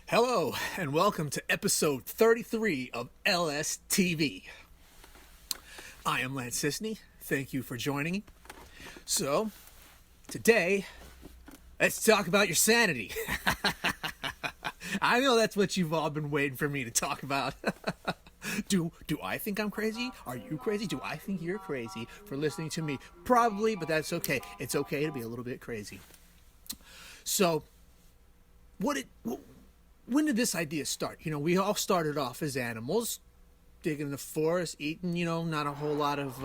Hello, and welcome to episode 33 of LSTV. I am Lance Sisney. Thank you for joining. So, today, let's talk about your sanity. I know that's what you've all been waiting for me to talk about. Do I think I'm crazy? Are you crazy? Do I think you're crazy for listening to me? Probably, but that's okay. It's okay to be a little bit crazy. So, when did this idea start? We all started off as animals, digging in the forest, eating, not a whole lot of,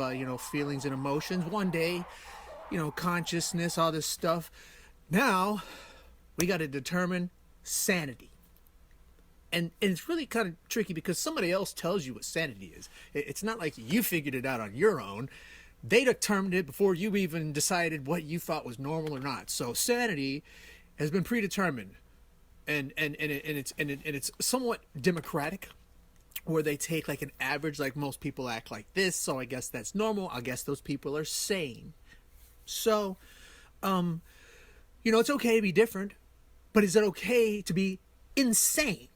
feelings and emotions. One day, consciousness, all this stuff. Now, we got to determine sanity. And it's really kind of tricky because somebody else tells you what sanity is. It's not like you figured it out on your own. They determined it before you even decided what you thought was normal or not. So sanity has been predetermined. And it's somewhat democratic, where they take like an average, like most people act like this, so I guess that's normal. I guess those people are sane. So, it's okay to be different, but is it okay to be insane?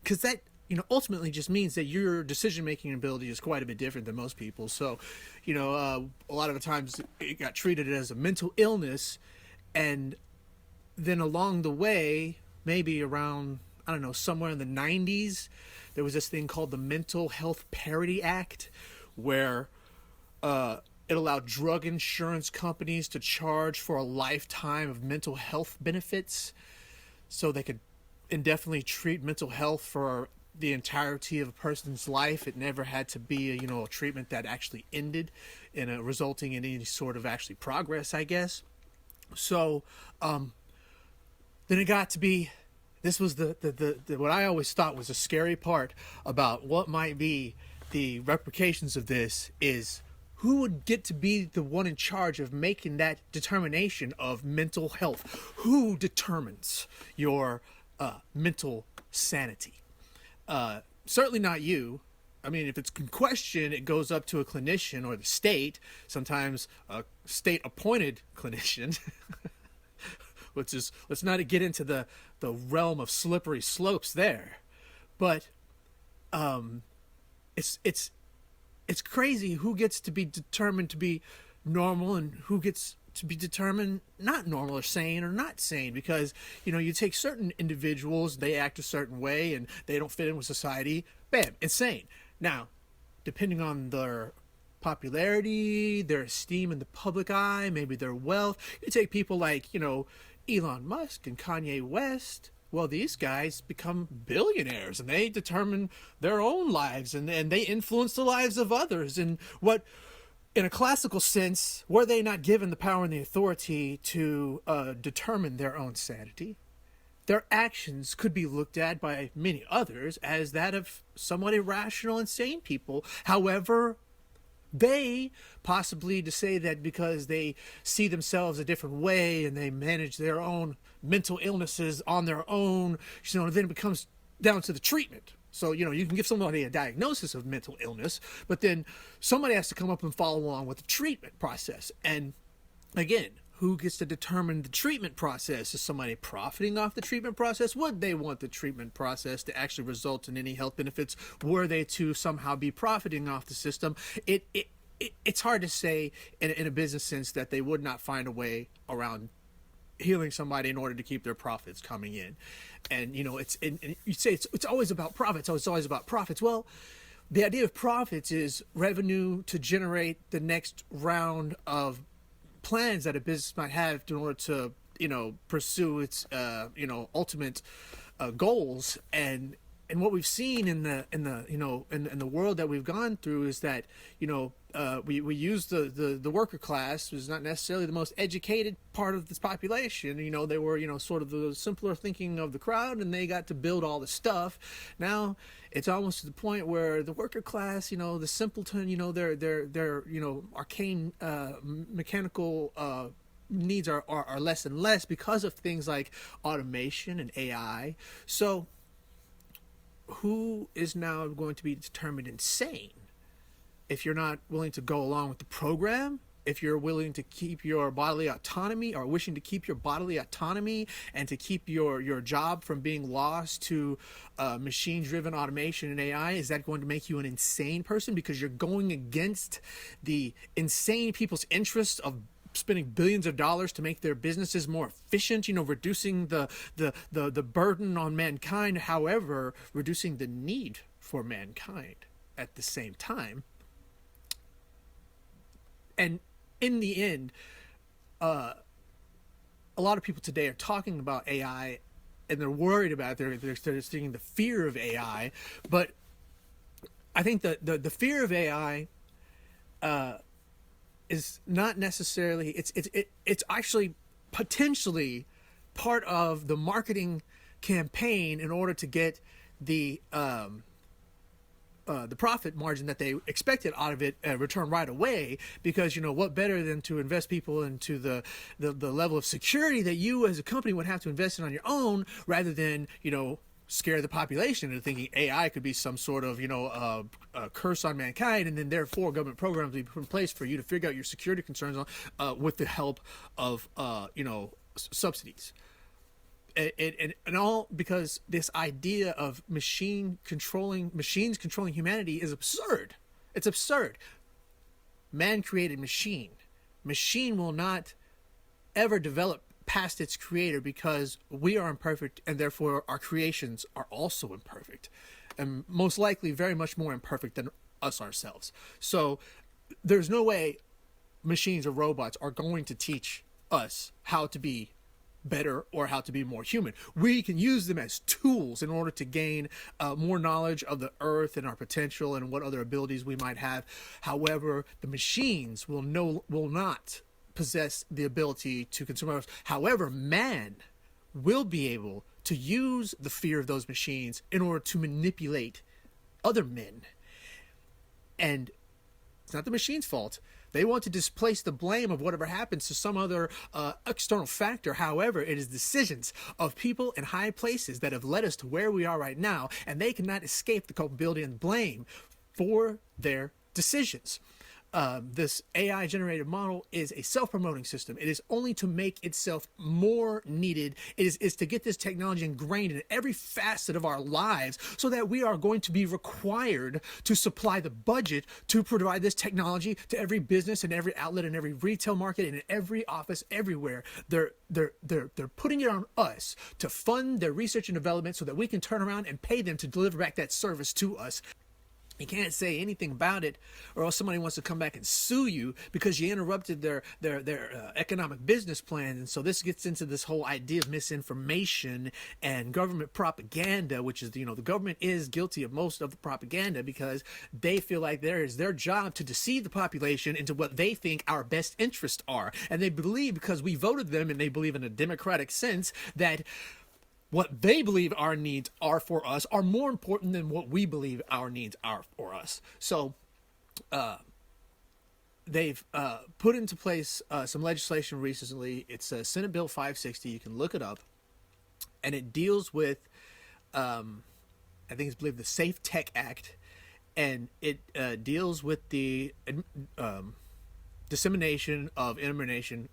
Because that, ultimately just means that your decision-making ability is quite a bit different than most people. So, a lot of the times it got treated as a mental illness, and then along the way, maybe around, I don't know, somewhere in the 90s, there was this thing called the Mental Health Parity Act, where it allowed drug insurance companies to charge for a lifetime of mental health benefits, so they could indefinitely treat mental health for the entirety of a person's life. It never had to be a treatment that actually ended in resulting in any sort of actually progress, I guess. So then it got to be, this was the what I always thought was a scary part about what might be the repercussions of this is who would get to be the one in charge of making that determination of mental health? Who determines your mental sanity? Certainly not you. I mean, if it's in question, it goes up to a clinician or the state, sometimes a state-appointed clinician. Let's not get into the realm of slippery slopes there, but it's crazy who gets to be determined to be normal and who gets to be determined not normal or sane or not sane, because you take certain individuals, they act a certain way and they don't fit in with society, bam, insane. Now, depending on their popularity, their esteem in the public eye, maybe their wealth, you take people like Elon Musk and Kanye West. Well, these guys become billionaires and they determine their own lives and they influence the lives of others. And what, in a classical sense, were they not given the power and the authority to determine their own sanity? Their actions could be looked at by many others as that of somewhat irrational, insane people. However, they possibly to say that because they see themselves a different way and they manage their own mental illnesses on their own, then it becomes down to the treatment. So, you can give somebody a diagnosis of mental illness, but then somebody has to come up and follow along with the treatment process. And again, who gets to determine the treatment process? Is somebody profiting off the treatment process? Would they want the treatment process to actually result in any health benefits? Were they to somehow be profiting off the system? It's hard to say in a business sense that they would not find a way around healing somebody in order to keep their profits coming in. And you say it's always about profits. Oh, it's always about profits. Well, the idea of profits is revenue to generate the next round of plans that a business might have in order to pursue its ultimate goals. And what we've seen in the world that we've gone through is that we use the worker class, who's not necessarily the most educated part of this population. They were sort of the simpler thinking of the crowd, and they got to build all the stuff. Now it's almost to the point where the worker class, the simpleton, their arcane mechanical needs are less and less because of things like automation and AI. So who is now going to be determined insane? If you're not willing to go along with the program, if you're willing to keep your bodily autonomy, or wishing to keep your bodily autonomy and to keep your job from being lost to machine-driven automation and AI, is that going to make you an insane person because you're going against the insane people's interests of spending billions of dollars to make their businesses more efficient, reducing the burden on mankind, however, reducing the need for mankind at the same time? And in the end, a lot of people today are talking about AI, and they're worried about it. They're seeing the fear of AI. But I think the fear of AI is not necessarily. It's actually potentially part of the marketing campaign in order to get the profit margin that they expected out of it return right away, because what better than to invest people into the level of security that you as a company would have to invest in on your own, rather than scare the population into thinking AI could be some sort of a curse on mankind, and then therefore government programs will be put in place for you to figure out your security concerns on with the help of subsidies. And all because this idea of machines controlling humanity is absurd. It's absurd. Man created machine. Machine will not ever develop past its creator, because we are imperfect, and therefore our creations are also imperfect, and most likely very much more imperfect than us ourselves. So there's no way machines or robots are going to teach us how to be better or how to be more human. We can use them as tools in order to gain more knowledge of the earth and our potential and what other abilities we might have. However, the machines will not possess the ability to consume others. However, man will be able to use the fear of those machines in order to manipulate other men. And it's not the machine's fault. They want to displace the blame of whatever happens to some other external factor. However, it is decisions of people in high places that have led us to where we are right now, and they cannot escape the culpability and blame for their decisions. This AI generated model is a self-promoting system. It is only to make itself more needed. It is to get this technology ingrained in every facet of our lives, so that we are going to be required to supply the budget to provide this technology to every business and every outlet and every retail market and in every office everywhere. They're putting it on us to fund their research and development so that we can turn around and pay them to deliver back that service to us. You can't say anything about it, or else somebody wants to come back and sue you because you interrupted their economic business plan. And so this gets into this whole idea of misinformation and government propaganda, which is, the government is guilty of most of the propaganda, because they feel like there is their job to deceive the population into what they think our best interests are. And they believe, because we voted them and they believe in a democratic sense, that what they believe our needs are for us are more important than what we believe our needs are for us. So they've put into place some legislation recently. It's Senate Bill 560. You can look it up. And it deals with, I think it's believed, the Safe Tech Act. And it deals with the dissemination of information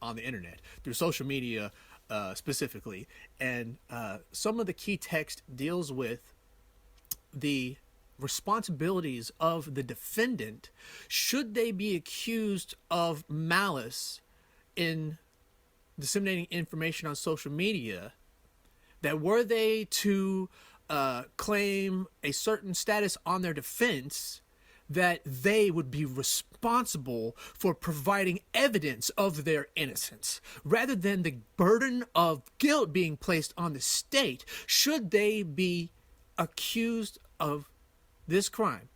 on the internet through social media, specifically. And some of the key text deals with the responsibilities of the defendant should they be accused of malice in disseminating information on social media, that were they to claim a certain status on their defense, that they would be responsible for providing evidence of their innocence, rather than the burden of guilt being placed on the state. Should they be accused of this crime,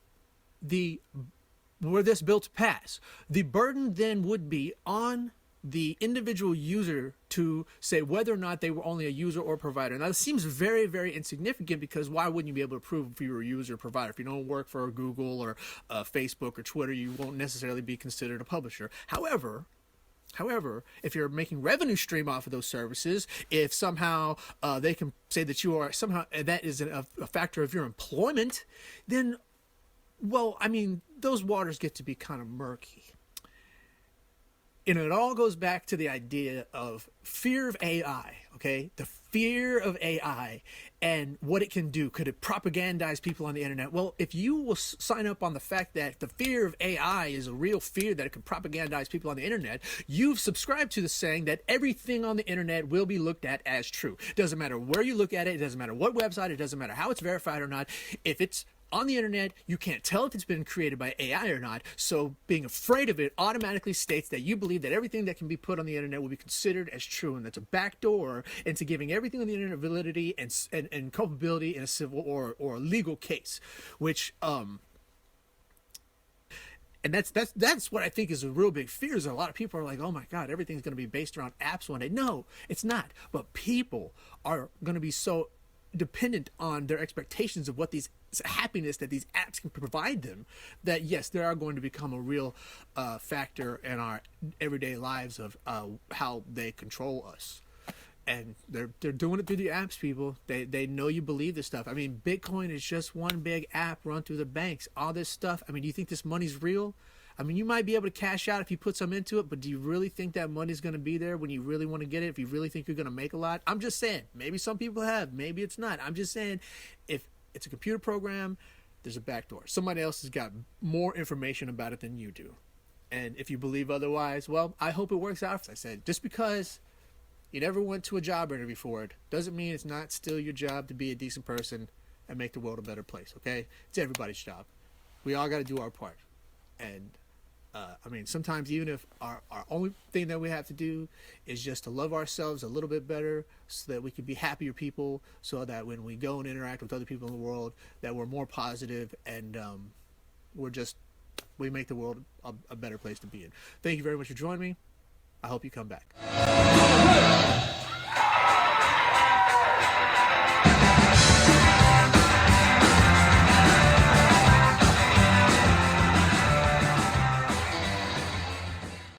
were this bill to pass, the burden then would be on the individual user to say whether or not they were only a user or provider. Now, this seems very, very insignificant, because why wouldn't you be able to prove if you were a user or provider? If you don't work for Google or Facebook or Twitter, you won't necessarily be considered a publisher. However, However, if you're making revenue stream off of those services, if somehow they can say that you are somehow that is a factor of your employment, then, well, I mean, those waters get to be kind of murky. And it all goes back to the idea of fear of AI, okay? The fear of AI and what it can do. Could it propagandize people on the internet? Well, if you will sign up on the fact that the fear of AI is a real fear that it could propagandize people on the internet, you've subscribed to the saying that everything on the internet will be looked at as true. It doesn't matter where you look at it. It doesn't matter what website. It doesn't matter how it's verified or not. If it's on the internet, you can't tell if it's been created by AI or not. So being afraid of it automatically states that you believe that everything that can be put on the internet will be considered as true, and that's a backdoor into giving everything on the internet validity and culpability in a civil or a legal case, which and that's what I think is a real big fear. Is a lot of people are like, oh my God, everything's going to be based around apps one day. No, it's not. But people are going to be so dependent on their expectations of what these happiness that these apps can provide them, that yes, they are going to become a real factor in our everyday lives of how they control us. And they're doing it through the apps, people. They know you believe this stuff. I mean, Bitcoin is just one big app run through the banks. All this stuff. I mean, do you think this money's real? I mean, you might be able to cash out if you put some into it, but do you really think that money's going to be there when you really want to get it? If you really think you're going to make a lot? I'm just saying, maybe some people have, maybe it's not. I'm just saying, if it's a computer program, there's a backdoor. Somebody else has got more information about it than you do. And if you believe otherwise, well, I hope it works out. As I said, just because you never went to a job interview for it doesn't mean it's not still your job to be a decent person and make the world a better place, okay? It's everybody's job. We all got to do our part. And I mean, sometimes even if our only thing that we have to do is just to love ourselves a little bit better so that we can be happier people, so that when we go and interact with other people in the world, that we're more positive and we make the world a better place to be in. Thank you very much for joining me. I hope you come back.